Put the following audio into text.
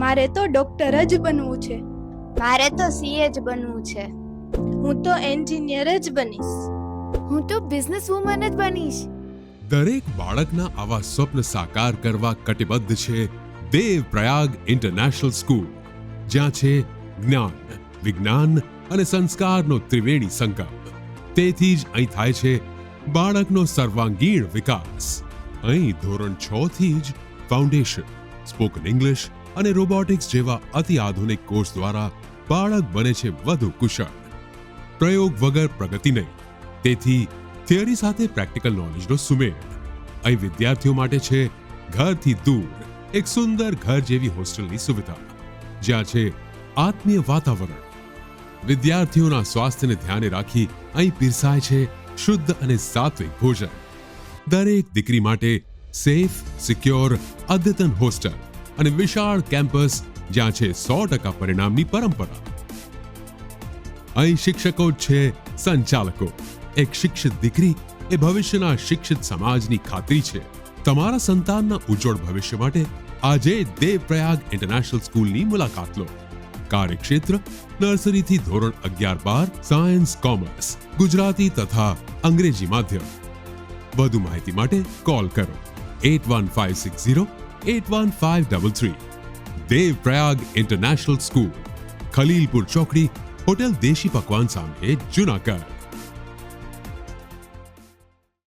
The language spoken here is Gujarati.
મારે તો ડોક્ટર જ બનવું છે. મારે તો સીએ જ બનવું છે. હું તો એન્જિનિયર જ બનીશ. હું તો બિઝનેસ વુમન જ બનીશ. દરેક બાળકના આવા સ્વપ્ન સાકાર કરવા કટિબદ્ધ છે દેવ પ્રયાગ ઇન્ટરનેશનલ સ્કૂલ, જ્યાં છે જ્ઞાન, વિજ્ઞાન અને સંસ્કારનો ત્રિવેણી સંગમ. તેથી જ અહીં થાય છે બાળકનો સર્વાંગીણ વિકાસ. અહીં ધોરણ 6 થી જ ફાઉન્ડેશન, સ્પોકન ઇંગ્લિશ અને રોબોટિક્સ જેવા અતિ આધુનિક કોર્સ દ્વારા બાળક બને છે વધુ કુશળ. પ્રયોગ વગર પ્રગતિ નહીં, તેથી થિયરી સાથે પ્રેક્ટિકલ નોલેજનો સુમેળ. અહીં વિદ્યાર્થીઓ માટે છે ઘરથી દૂર એક સુંદર ઘર જેવી હોસ્ટેલની સુવિધા, જ્યાં છે આત્મીય વાતાવરણ. વિદ્યાર્થીઓના સ્વાસ્થ્યને ધ્યાને રાખી અહીં પીરસાય છે શુદ્ધ અને સાત્વિક ભોજન. દરેક દીકરી માટે સેફ, સિક્યોર, અદ્યતન હોસ્ટેલ અને વિશાળ કેમ્પસ, જ્યાં છે 100% પરિણામની પરંપરા. અહીં શિક્ષકો જ છે સંચાલકો. એક શિક્ષિત દીકરી એ ભવિષ્યના શિક્ષિત સમાજની ખાતરી છે. તમારા સંતાનના ઉજ્જવળ ભવિષ્ય માટે આજે દેવ પ્રયાગ ઇન્ટરનેશનલ સ્કૂલની મુલાકાત લો. કાર્યક્ષેત્ર નર્સરીથી ધોરણ 11-12, સાયન્સ, કોમર્સ, ગુજરાતી તથા અંગ્રેજી માધ્યમ. વધુ માહિતી માટે કોલ કરો 8156081533. દેવ પ્રયાગ ઇન્ટરનેશનલ સ્કૂલ, ખલીલપુર ચોકડી, હોટેલ દેશી પકવાન સામે, જુનાગઢ.